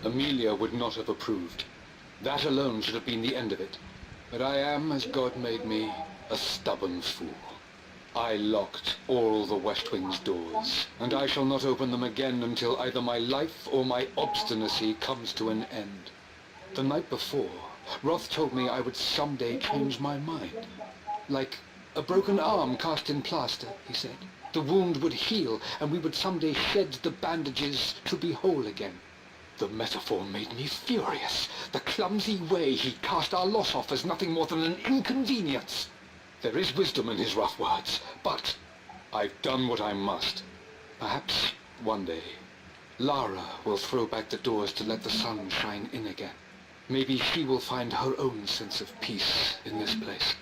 Amelia would not have approved. That alone should have been the end of it. But I am, as God made me, a stubborn fool. I locked all the West Wing's doors, and I shall not open them again until either my life or my obstinacy comes to an end. The night before, Roth told me I would someday change my mind. Like a broken arm cast in plaster, he said. The wound would heal, and we would someday shed the bandages to be whole again. The metaphor made me furious. The clumsy way he cast our loss off as nothing more than an inconvenience. There is wisdom in his rough words, but I've done what I must. Perhaps one day, Lara will throw back the doors to let the sun shine in again. Maybe she will find her own sense of peace in this place.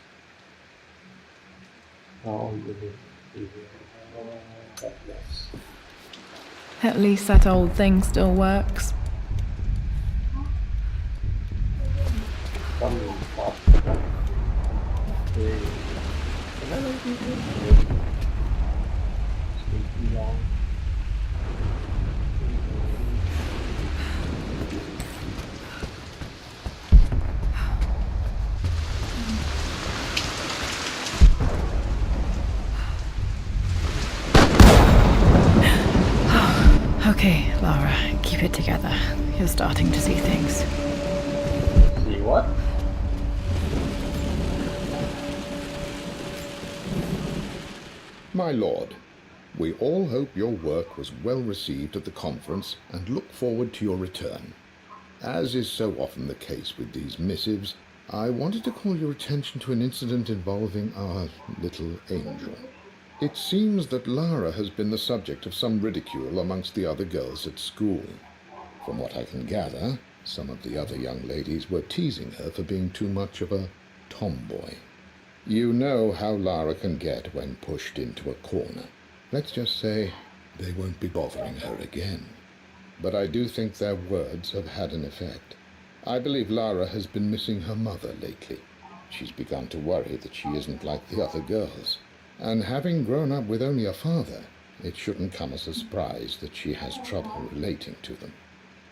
At least that old thing still works. Okay, Lara, keep it together. You're starting to see things. See what? My lord, we all hope your work was well received at the conference and look forward to your return. As is so often the case with these missives, I wanted to call your attention to an incident involving our little angel. It seems that Lara has been the subject of some ridicule amongst the other girls at school. From what I can gather, some of the other young ladies were teasing her for being too much of a tomboy. You know how Lara can get when pushed into a corner. Let's just say they won't be bothering her again. But I do think their words have had an effect. I believe Lara has been missing her mother lately. She's begun to worry that she isn't like the other girls. And having grown up with only a father, it shouldn't come as a surprise that she has trouble relating to them.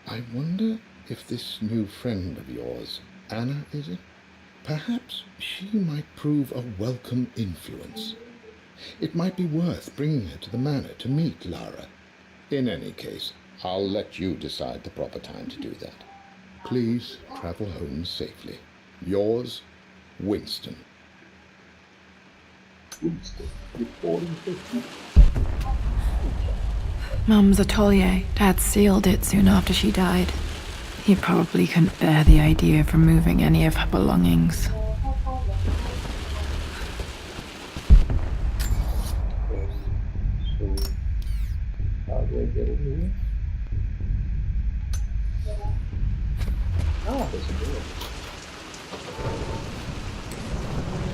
I wonder if this new friend of yours, Anna, is it? Perhaps she might prove a welcome influence. It might be worth bringing her to the manor to meet Lara. In any case, I'll let you decide the proper time to do that. Please travel home safely. Yours, Winston. Mum's atelier. Dad sealed it soon after she died. He probably couldn't bear the idea of removing any of her belongings. How do I get it here? Ah, there's a door.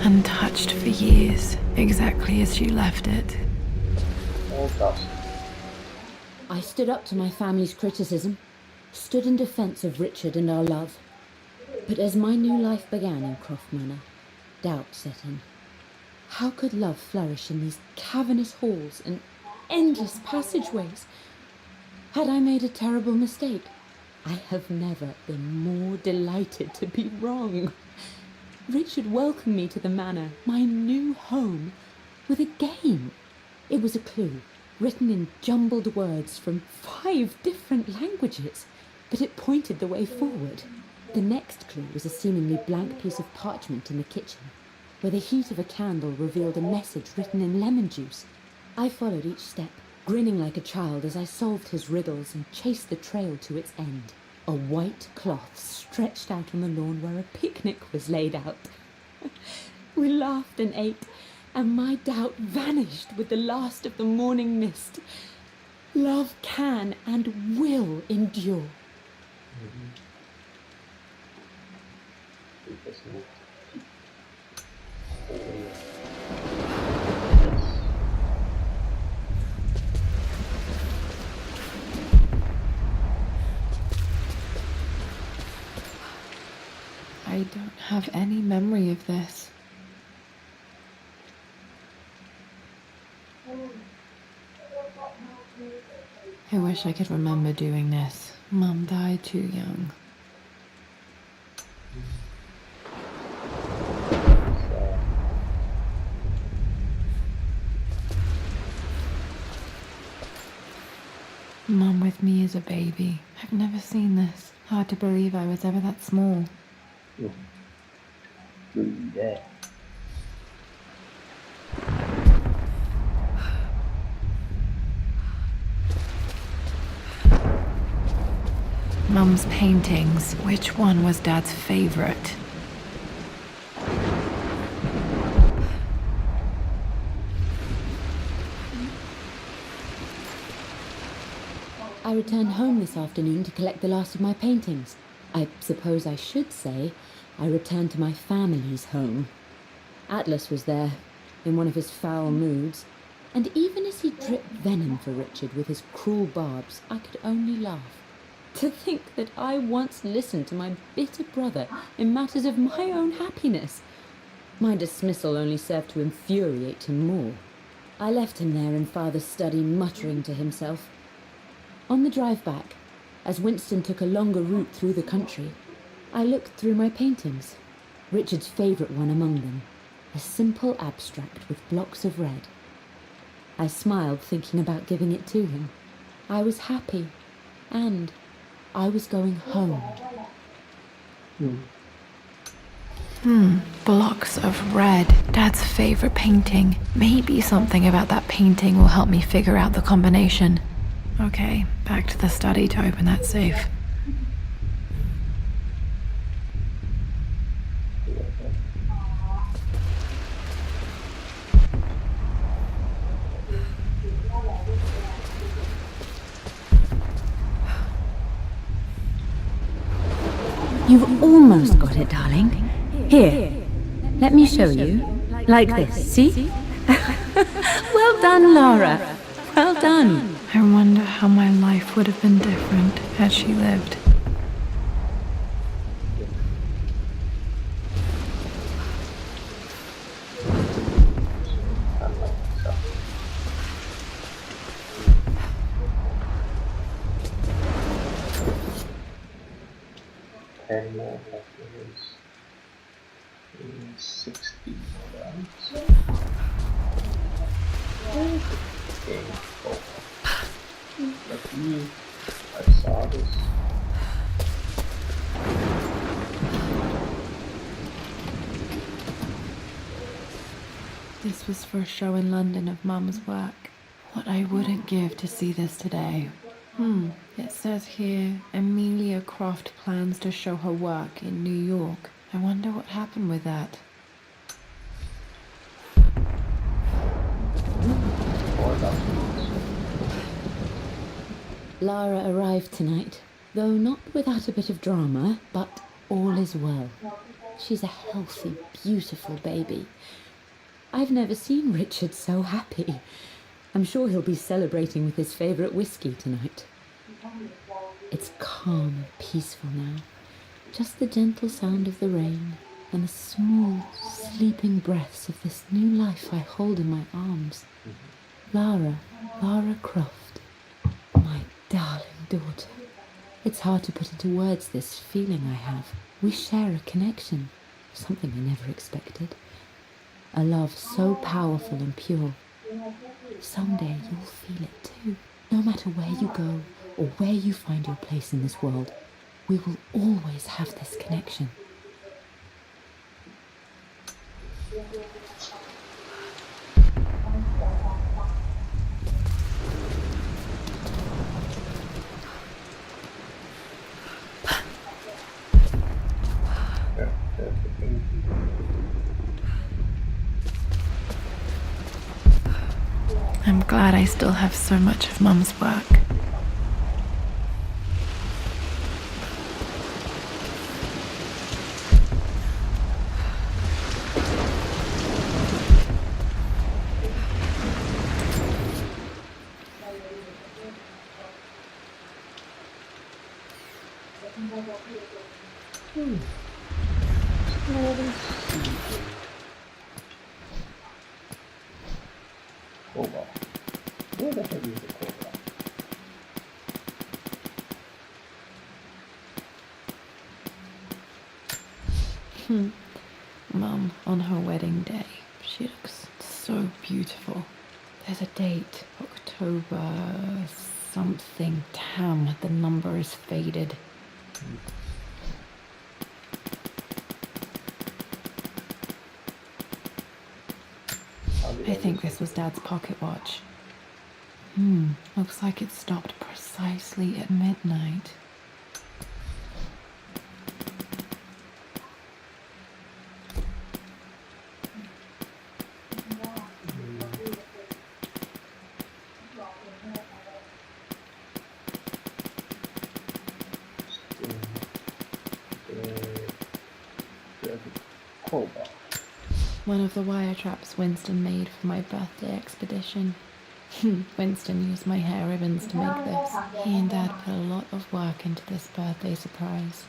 Untouched for years, exactly as she left it. All dust. I stood up to my family's criticism, stood in defense of Richard and our love. But as my new life began in Croft Manor, doubt set in. How could love flourish in these cavernous halls and endless passageways? Had I made a terrible mistake? I have never been more delighted to be wrong. Richard welcomed me to the manor, my new home, with a game. It was a clue, written in jumbled words from 5 different languages, but it pointed the way forward. The next clue was a seemingly blank piece of parchment in the kitchen, where the heat of a candle revealed a message written in lemon juice. I followed each step, grinning like a child as I solved his riddles and chased the trail to its end. A white cloth stretched out on the lawn where a picnic was laid out. We laughed and ate, and my doubt vanished with the last of the morning mist. Love can and will endure. I don't have any memory of this. I wish I could remember doing this. Mum died too young. So, Mum with me as a baby. I've never seen this. Hard to believe I was ever that small. really there. Mum's paintings. Which one was Dad's favorite? I returned home this afternoon to collect the last of my paintings. I suppose I should say I returned to my family's home. Atlas was there, in one of his foul moods, and even as he dripped venom for Richard with his cruel barbs, I could only laugh. To think that I once listened to my bitter brother in matters of my own happiness. My dismissal only served to infuriate him more. I left him there in Father's study, muttering to himself. On the drive back, as Winston took a longer route through the country, I looked through my paintings, Richard's favourite one among them, a simple abstract with blocks of red. I smiled, thinking about giving it to him. I was happy, and I was going home. Blocks of red. Dad's favorite painting. Maybe something about that painting will help me figure out the combination. Okay, back to the study to open that safe. You've almost got it, darling. Here, let me show you. Like this, see? Well done, Lara. Well done. I wonder how my life would have been different had she lived. Ten more leftovers. 60 rounds. Okay, oh. Luckily, I saw this. This was for a show in London of Mum's work. What I wouldn't give to see this today. It says here, Amelia Croft plans to show her work in New York. I wonder what happened with that. Lara arrived tonight, though not without a bit of drama, but all is well. She's a healthy, beautiful baby. I've never seen Richard so happy. I'm sure he'll be celebrating with his favourite whiskey tonight. It's calm and peaceful now. Just the gentle sound of the rain and the smooth, sleeping breaths of this new life I hold in my arms. Lara Croft, my darling daughter. It's hard to put into words this feeling I have. We share a connection, something I never expected. A love so powerful and pure. Someday you'll feel it too. No matter where you go or where you find your place in this world, we will always have this connection. I'm glad I still have so much of Mum's work. Cobalt. Where the heck is the cobalt? She looks so beautiful. There's a date, October something. Damn, the number is faded. I think this was Dad's pocket watch. Looks like it stopped precisely at midnight. One of the wire traps Winston made for my birthday expedition. Winston used my hair ribbons to make this. He and Dad put a lot of work into this birthday surprise.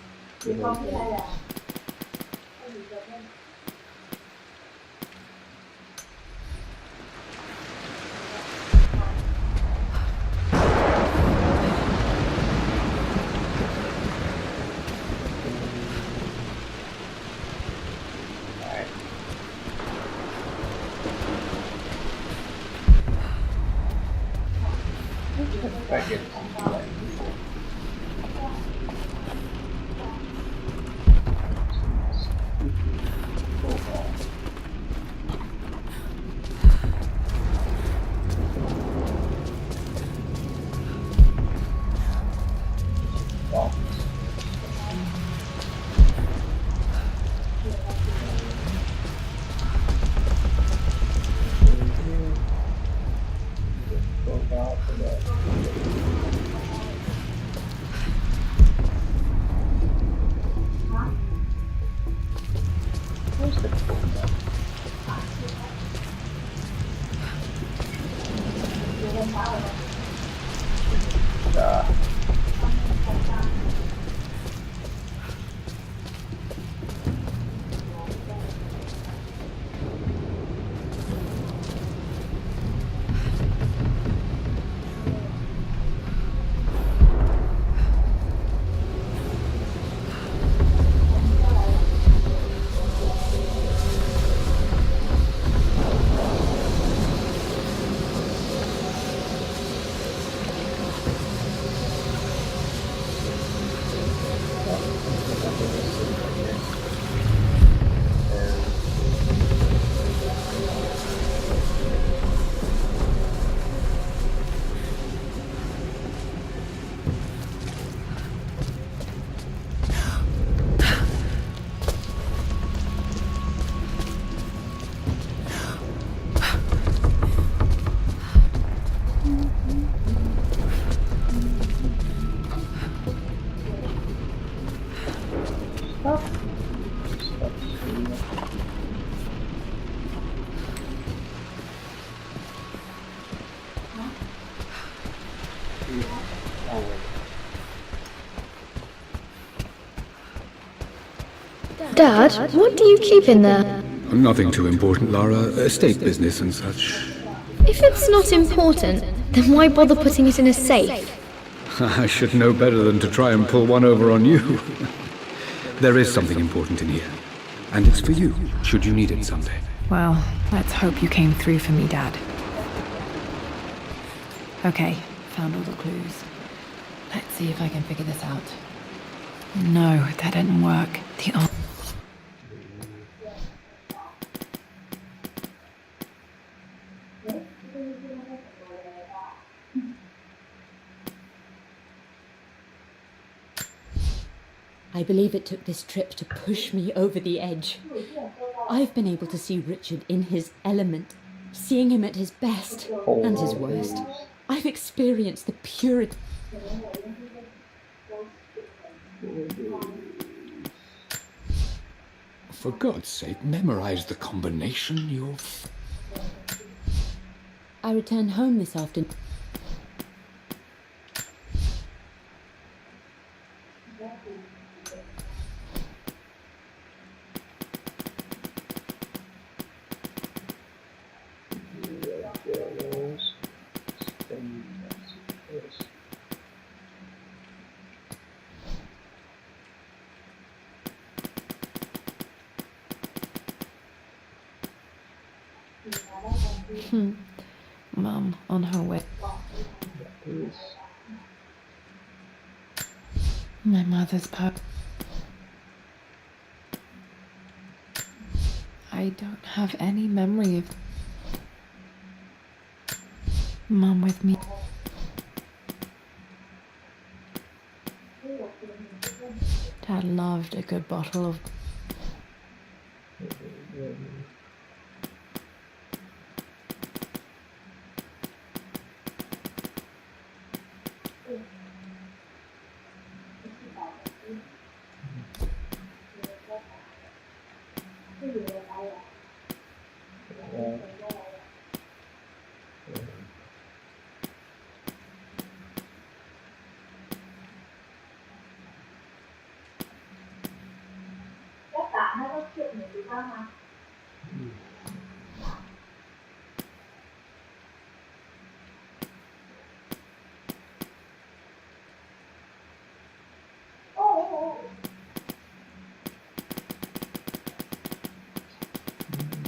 Dad, what do you keep in there? Nothing too important, Lara. Estate business and such. If it's not important, then why bother putting it in a safe? I should know better than to try and pull one over on you. There is something important in here. And it's for you, should you need it someday. Well, let's hope you came through for me, Dad. Okay, found all the clues. Let's see if I can figure this out. No, that didn't work. I believe it took this trip to push me over the edge. I've been able to see Richard in his element, seeing him at his best and his worst. I've experienced the purity. For God's sake, memorize the combination. I returned home this afternoon. Mum on her way. That is. My mother's pub. I don't have any memory of Mum with me. Dad loved a good bottle of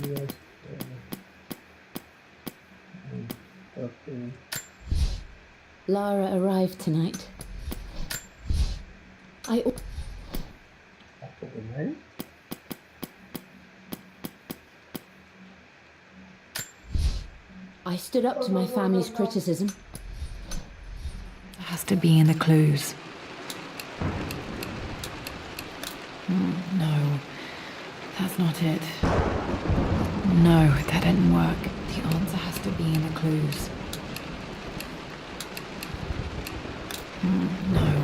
Yes. Okay. Lara arrived tonight. After the night? I stood up to my family's criticism. It has to be in the clues. No, that's not it. No, that didn't work. The answer has to be in the clues. No,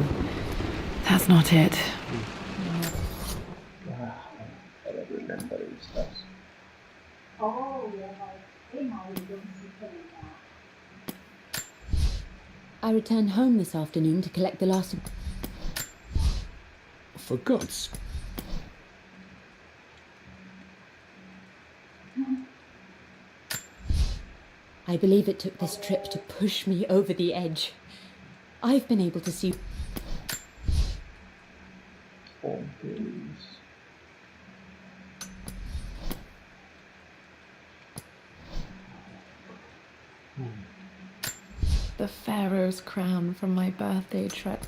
that's not it. I don't remember this stuff. I returned home this afternoon to collect the last. For God's I believe it took this trip to push me over the edge. I've been able to see 4 days. The Pharaoh's crown from my birthday trip.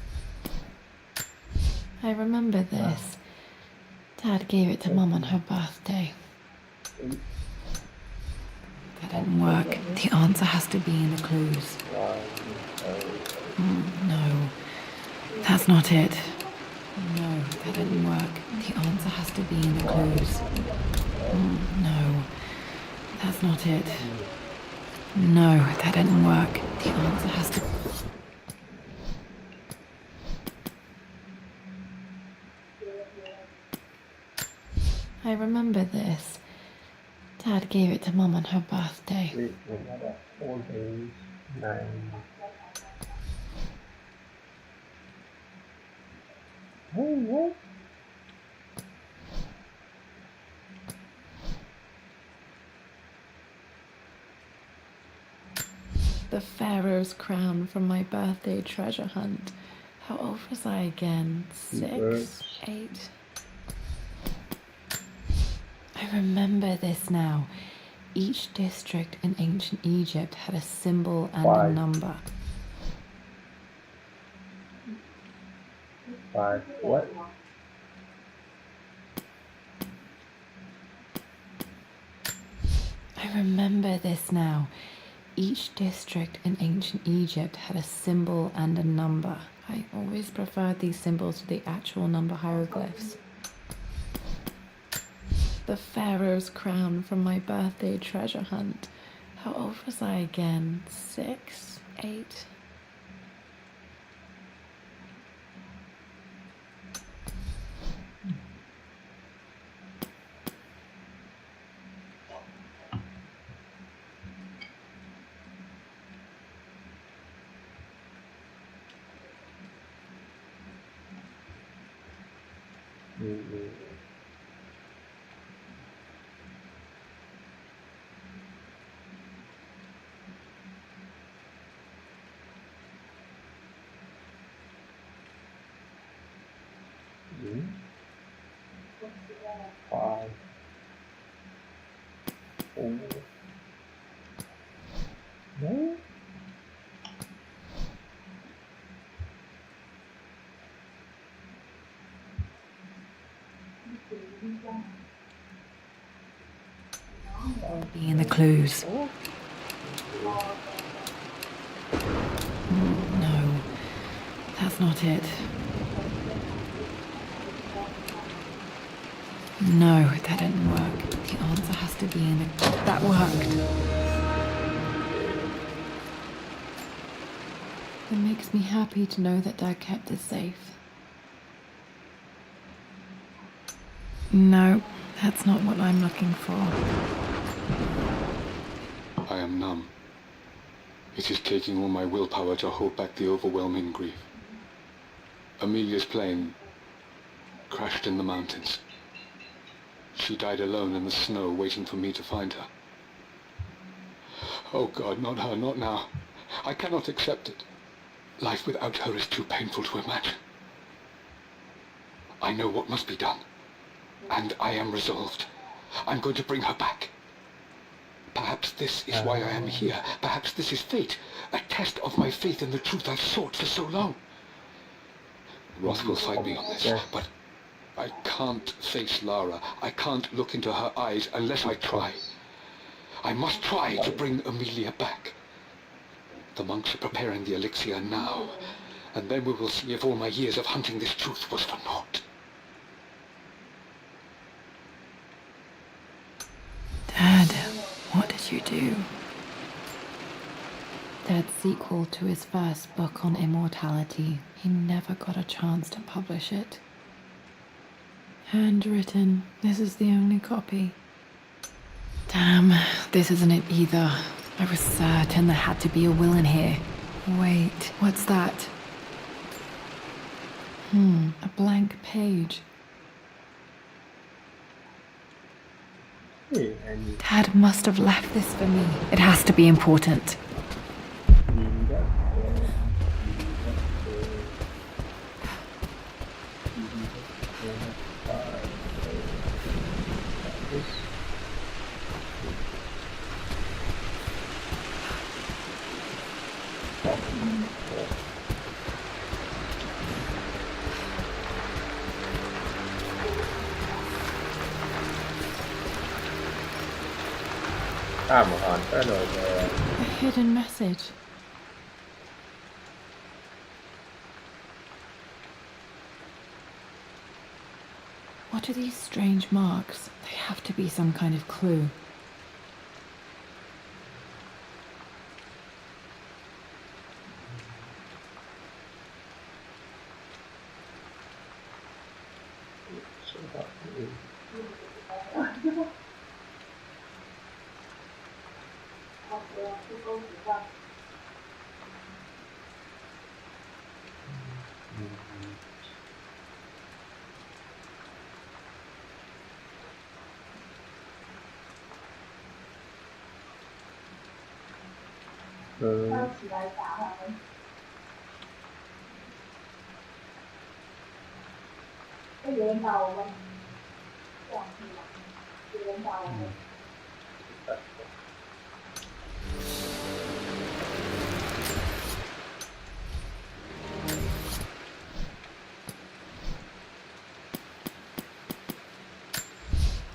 I remember this. Dad gave it to Mum on her birthday. That didn't work. The answer has to be in the clues. No, that's not it. No, that didn't work. The answer has to be in the clues. No, that's not it. No, that didn't work. The answer has to... I remember this. Dad gave it to Mum on her birthday. Wait, another 4 days, 9. Oh, what? The Pharaoh's crown from my birthday treasure hunt. How old was I again? 6, 8? I remember this now. Each district in ancient Egypt had a symbol and a 5. number. 5. What? I remember this now. Each district in ancient Egypt had a symbol and a number. I always preferred these symbols to the actual number hieroglyphs. The Pharaoh's crown from my birthday treasure hunt. How old was I again? 6, 8? Mm. 5. 4. be in the clues. No, that's not it. No, that didn't work. The answer has to be in the... That worked. It makes me happy to know that Dad kept it safe. No, that's not what I'm looking for. I am numb. It is taking all my willpower to hold back the overwhelming grief. Amelia's plane crashed in the mountains. She died alone in the snow, waiting for me to find her. Oh God, not her, not now. I cannot accept it. Life without her is too painful to imagine. I know what must be done, and I am resolved. I'm going to bring her back. Perhaps this is why I am here. Perhaps this is fate, a test of my faith in the truth I've sought for so long. Roth will fight me on this, but I can't face Lara. I can't look into her eyes unless I try. I must try to bring Amelia back. The monks are preparing the elixir now, and then we will see if all my years of hunting this truth was for naught. Dad, what did you do? Dad's sequel to his first book on immortality. He never got a chance to publish it. Handwritten. This is the only copy. Damn, this isn't it either. I was certain there had to be a will in here. Wait, what's that? A blank page. And Dad must have left this for me. It has to be important. Come on, turn over. A hidden message. What are these strange marks? They have to be some kind of clue.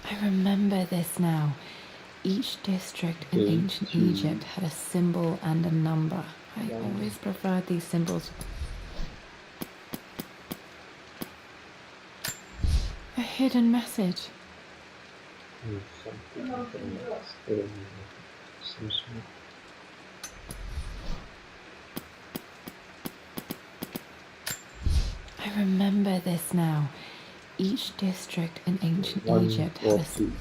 I remember this now. Each district in ancient Egypt had a symbol and a number. I always preferred these symbols. A hidden message. I remember this now. Each district in ancient Egypt had a symbol.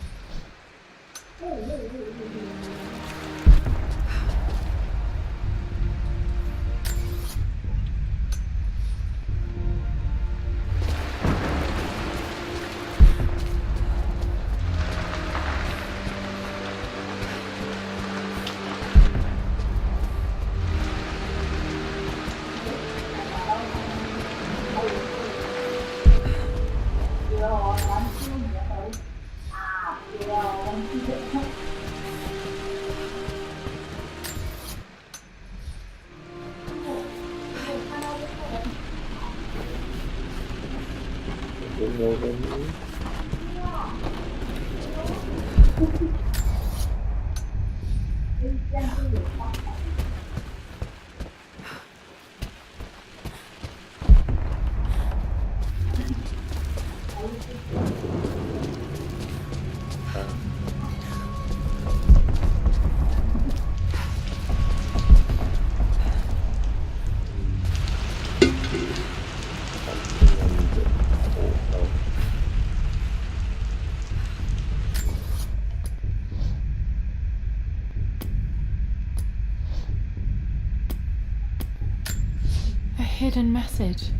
A hidden message.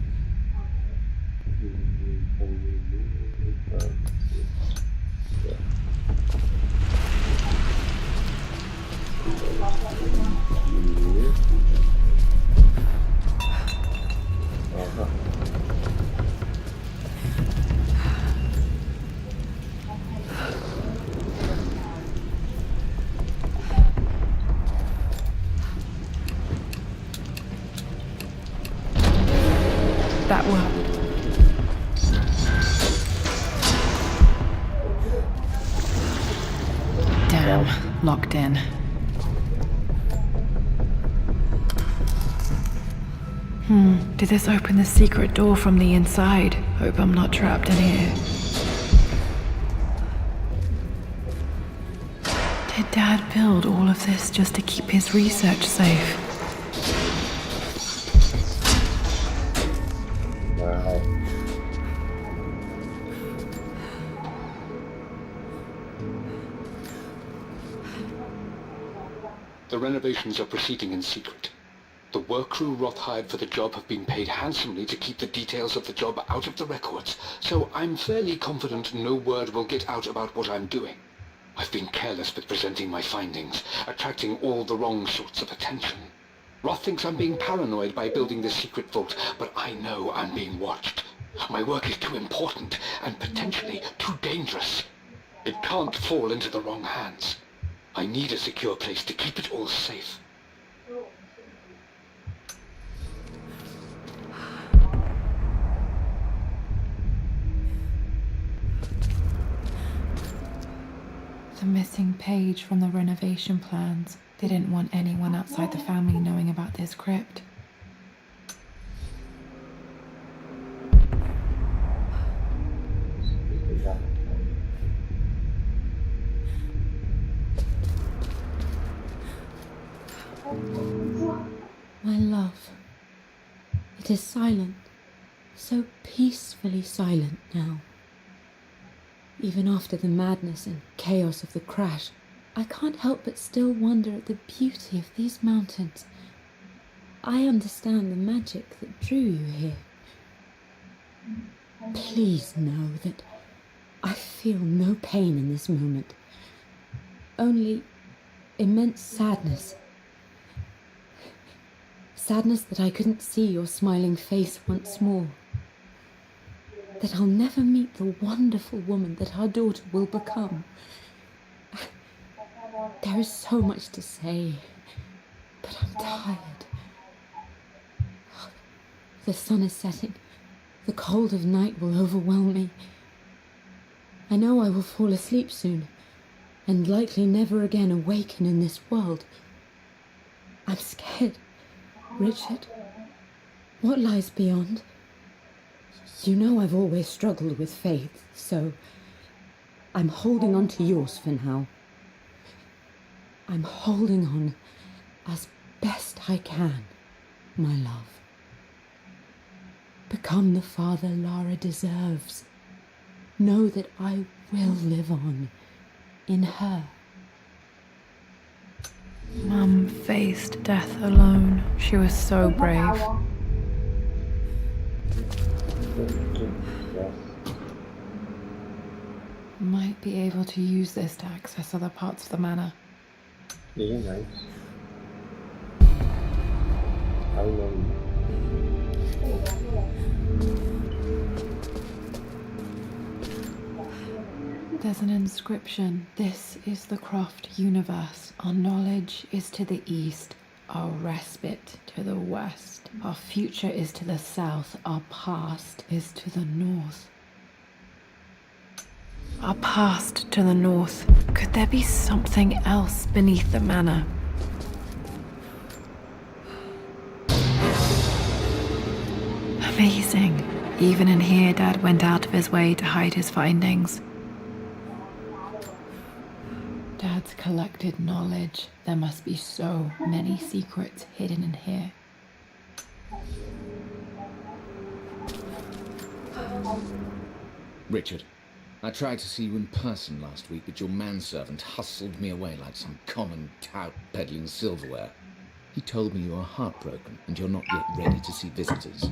That worked. Damn, locked in. Did this open the secret door from the inside? Hope I'm not trapped in here. Did Dad build all of this just to keep his research safe? Wow. The renovations are proceeding in secret. The work crew Roth hired for the job have been paid handsomely to keep the details of the job out of the records, so I'm fairly confident no word will get out about what I'm doing. I've been careless with presenting my findings, attracting all the wrong sorts of attention. Roth thinks I'm being paranoid by building this secret vault, but I know I'm being watched. My work is too important and potentially too dangerous. It can't fall into the wrong hands. I need a secure place to keep it all safe. The missing page from the renovation plans. They didn't want anyone outside the family knowing about this crypt. My love, it is silent, so peacefully silent now. Even after the madness and chaos of the crash, I can't help but still wonder at the beauty of these mountains. I understand the magic that drew you here. Please know that I feel no pain in this moment, only immense sadness. Sadness that I couldn't see your smiling face once more. That I'll never meet the wonderful woman that our daughter will become. There is so much to say, but I'm tired. The sun is setting. The cold of night will overwhelm me. I know I will fall asleep soon, and likely never again awaken in this world. I'm scared. Richard, what lies beyond? You know I've always struggled with faith, so I'm holding on to yours for now. I'm holding on as best I can, my love. Become the father Lara deserves. Know that I will live on in her. Mum faced death alone. She was so brave. Might be able to use this to access other parts of the manor. Yeah, nice. How long? There's an inscription. This is the Croft universe. Our knowledge is to the east, our respite to the west. Our future is to the south, our past is to the north. Our past to the north. Could there be something else beneath the manor? Amazing. Even in here, Dad went out of his way to hide his findings. Dad's collected knowledge. There must be so many secrets hidden in here. Richard, I tried to see you in person last week, but your manservant hustled me away like some common tout peddling silverware. He told me you are heartbroken and you're not yet ready to see visitors.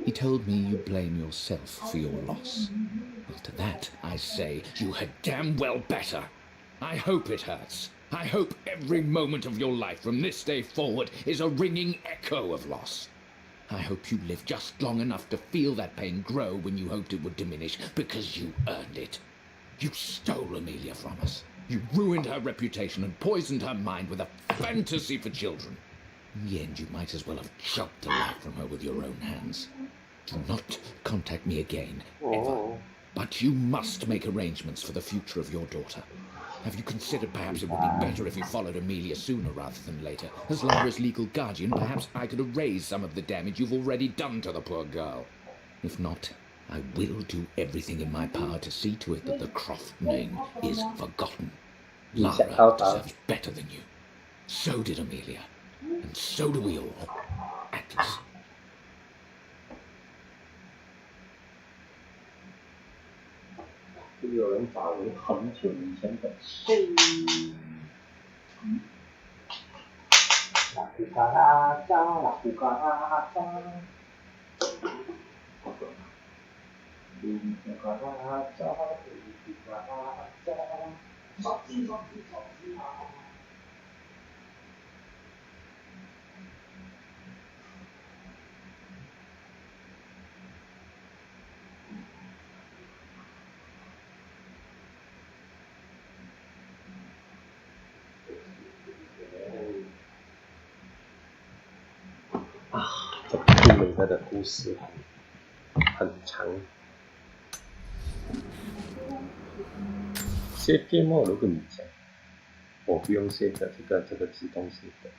He told me you blame yourself for your loss. Well, to that I say you had damn well better. I hope it hurts. I hope every moment of your life from this day forward is a ringing echo of loss. I hope you live just long enough to feel that pain grow when you hoped it would diminish, because you earned it. You stole Amelia from us. You ruined her reputation and poisoned her mind with a fantasy for children. In the end, you might as well have chopped the life from her with your own hands. Do not contact me again, ever. But you must make arrangements for the future of your daughter. Have you considered perhaps it would be better if you followed Amelia sooner rather than later? As Lara's legal guardian, perhaps I could erase some of the damage you've already done to the poor girl. If not, I will do everything in my power to see to it that the Croft name is forgotten. Lara deserves better than you. So did Amelia. And so do we all. Atlas. 就有人找回很久以前的事。啦呼嘎啦喳，啦呼嘎啦喳，呼嘎啦喳，呼嘎啦喳，手机手机手机啊！这部美的故事很长。Save game 我都跟你讲，我不用 save 的，这个自动 save 的。